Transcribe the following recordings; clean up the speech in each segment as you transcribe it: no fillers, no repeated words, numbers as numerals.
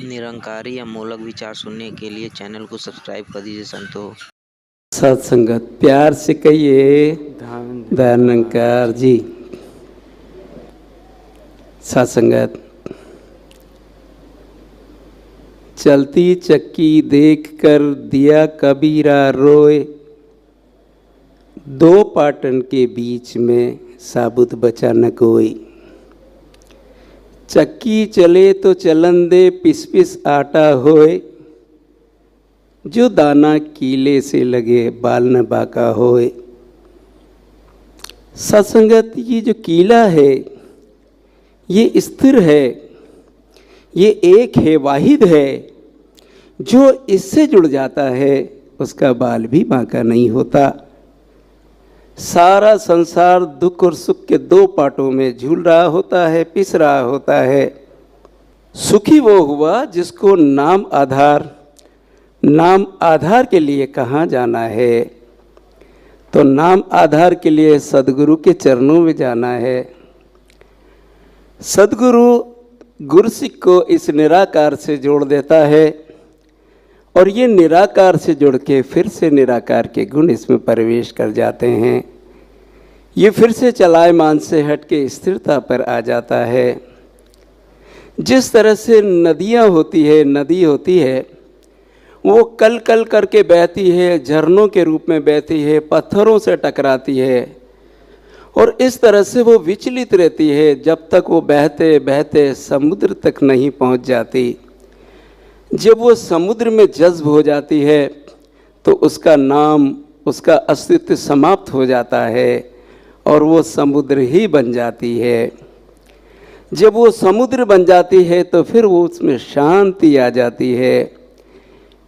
निरंकारी या मूलक विचार सुनने के लिए चैनल को सब्सक्राइब कर दीजिए संतो। सत्संगत प्यार से कहिए धन्यकार जी। सत्संगत चलती चक्की देखकर दिया कबीरा रोए, दो पाटन के बीच में साबुत बचा न कोई। चक्की चले तो चलन दे पिस पिस आटा होए, जो दाना कीले से लगे बाल न बाका होए। सत्संगत ये जो कीला है ये स्थिर है, ये एक है, वाहिद है। जो इससे जुड़ जाता है उसका बाल भी बांका नहीं होता। सारा संसार दुख और सुख के दो पाटों में झूल रहा होता है, पिस रहा होता है। सुखी वो हुआ जिसको नाम आधार के लिए कहाँ जाना है, तो नाम आधार के लिए सदगुरु के चरणों में जाना है। सदगुरु गुरसिक को इस निराकार से जोड़ देता है और ये निराकार से जुड़ के फिर से निराकार के गुण इसमें प्रवेश कर जाते हैं। ये फिर से चलायमान से हट के स्थिरता पर आ जाता है। जिस तरह से नदियाँ होती है, नदी होती है, वो कल कल करके बहती है, झरनों के रूप में बहती है, पत्थरों से टकराती है और इस तरह से वो विचलित रहती है जब तक वो बहते बहते समुद्र तक नहीं पहुंच जाती। जब वो समुद्र में जज्ब हो जाती है तो उसका नाम, उसका अस्तित्व समाप्त हो जाता है और वो समुद्र ही बन जाती है। जब वो समुद्र बन जाती है तो फिर वो उसमें शांति आ जाती है।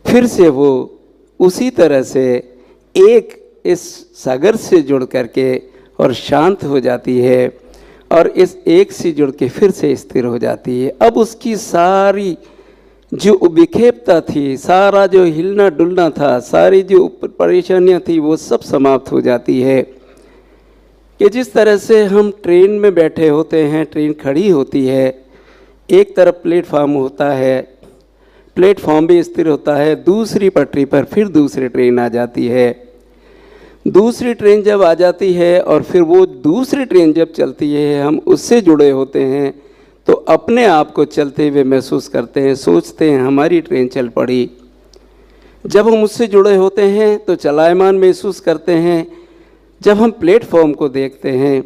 फिर से वो उसी तरह से एक इस सागर से जुड़ करके और शांत हो जाती है और इस एक से जुड़ के फिर से स्थिर हो जाती है। अब उसकी सारी जो विक्षेपता थी, सारा जो हिलना डुलना था, सारी जो परेशानियां थी, वो सब समाप्त हो जाती है। कि जिस तरह से हम ट्रेन में बैठे होते हैं, ट्रेन खड़ी होती है, एक तरफ प्लेटफार्म होता है, प्लेटफार्म भी स्थिर होता है, दूसरी पटरी पर फिर दूसरी ट्रेन आ जाती है। दूसरी ट्रेन जब आ जाती है और फिर वो दूसरी ट्रेन जब चलती है, हम उससे जुड़े होते हैं तो अपने आप को चलते हुए महसूस करते हैं, सोचते हैं हमारी ट्रेन चल पड़ी। जब हम उससे जुड़े होते हैं तो चलायमान महसूस करते हैं। जब हम प्लेटफॉर्म को देखते हैं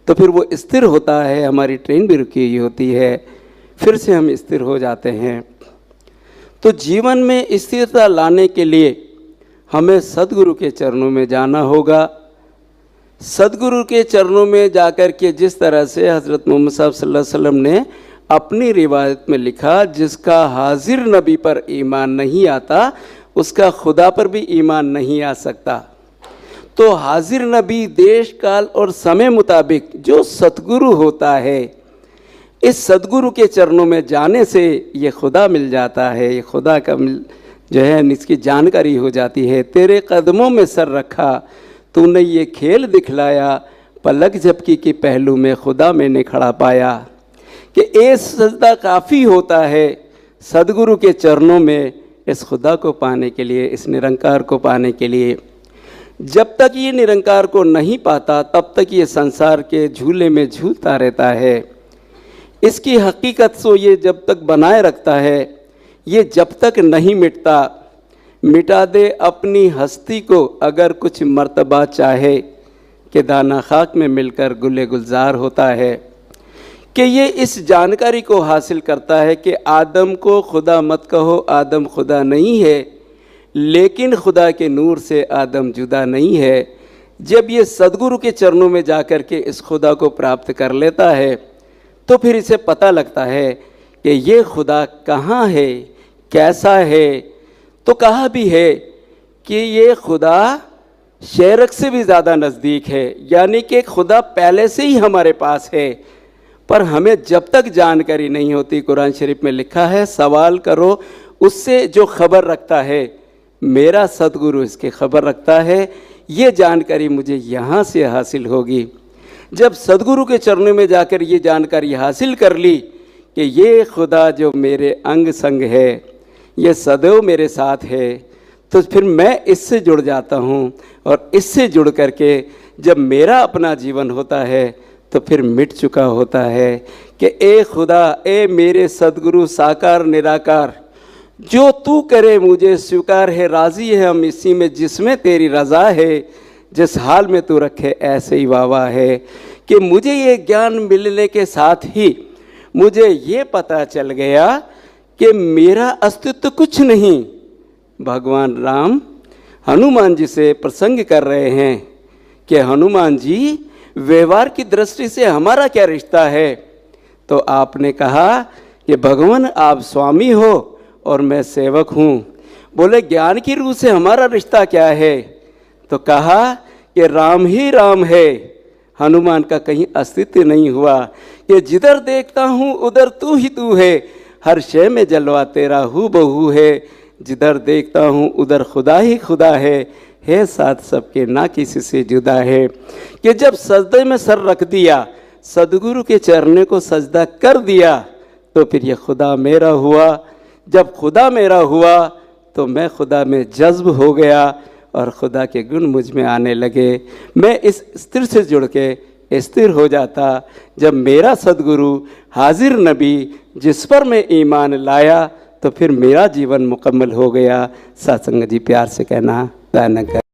तो फिर वो स्थिर होता है, हमारी ट्रेन भी रुकी हुई होती है, फिर से हम स्थिर हो जाते हैं। तो जीवन में स्थिरता लाने के लिए हमें सदगुरु के चरणों में जाना होगा। सदगुरु के चरणों में जाकर के जिस तरह से हज़रत मोहम्मद साहब सल्लल्लाहु अलैहि वसल्लम ने अपनी रिवायत में लिखा, जिसका हाजिर नबी पर ईमान नहीं आता उसका खुदा पर भी ईमान नहीं आ सकता। तो हाजिर नबी देश काल और समय मुताबिक जो सतगुरु होता है, इस सदगुरु के चरणों में जाने से ये खुदा मिल जाता है। ये खुदा का जो है इसकी जानकारी हो जाती है। तेरे कदमों में सर रखा, तूने ये खेल दिखलाया, पलक झपकी के पहलू में खुदा मैंने खड़ा पाया। कि ये सजदा काफ़ी होता है सदगुरु के चरणों में इस खुदा को पाने के लिए, इस निरंकार को पाने के लिए। जब तक ये निरंकार को नहीं पाता तब तक ये संसार के झूले में झूलता रहता है। इसकी हकीकत को ये जब तक बनाए रखता है, ये जब तक नहीं मिटता। मिटा दे अपनी हस्ती को अगर कुछ मर्तबा चाहे, कि दाना खाक में मिलकर गुले गुलजार होता है। कि ये इस जानकारी को हासिल करता है कि आदम को खुदा मत कहो, आदम खुदा नहीं है, लेकिन खुदा के नूर से आदम जुदा नहीं है। जब ये सदगुरु के चरणों में जाकर के इस खुदा को प्राप्त कर लेता है तो फिर इसे पता लगता है कि ये खुदा कहाँ है, कैसा है। तो कहा भी है कि ये खुदा शेरक से भी ज़्यादा नज़दीक है, यानी कि खुदा पहले से ही हमारे पास है, पर हमें जब तक जानकारी नहीं होती। कुरान शरीफ में लिखा है, सवाल करो उससे जो खबर रखता है, मेरा सदगुरु इसकी खबर रखता है। ये जानकारी मुझे यहाँ से हासिल होगी। जब सदगुरु के चरणों में जाकर ये जानकारी हासिल कर ली कि कि ये खुदा जो मेरे अंग संग है, ये सदैव मेरे साथ है, तो फिर मैं इससे जुड़ जाता हूँ। और इससे जुड़ करके जब मेरा अपना जीवन होता है तो फिर मिट चुका होता है कि ए खुदा, ए मेरे सद्गुरु साकार निराकार, जो तू करे मुझे स्वीकार है, राज़ी है हम इसी में जिसमें तेरी रज़ा है, जिस हाल में तू रखे ऐसे ही वाह है। कि मुझे ये ज्ञान मिलने के साथ ही मुझे ये पता चल गया कि मेरा अस्तित्व कुछ नहीं। भगवान राम हनुमान जी से प्रसंग कर रहे हैं कि हनुमान जी, व्यवहार की दृष्टि से हमारा क्या रिश्ता है? तो आपने कहा कि भगवान आप स्वामी हो और मैं सेवक हूँ। बोले ज्ञान की रूह से हमारा रिश्ता क्या है? तो कहा कि राम ही राम है, हनुमान का कहीं अस्तित्व नहीं हुआ। कि जिधर देखता हूँ उधर तू ही तू है, हर शय में जलवा तेरा हू बहू है, जिधर देखता हूँ उधर खुदा ही खुदा है साथ सबके ना किसी से जुदा है। कि जब सजदे में सर रख दिया, सदगुरु के चरणों को सजदा कर दिया, तो फिर ये खुदा मेरा हुआ। जब खुदा मेरा हुआ तो मैं खुदा में जज्ब हो गया और खुदा के गुण मुझ में आने लगे। मैं इस स्थिर से जुड़ के स्थिर हो जाता जब मेरा सदगुरु हाजिर नबी जिस पर मैं ईमान लाया, तो फिर मेरा जीवन मुकम्मल हो गया। सत्संग जी प्यार से कहना दान कर।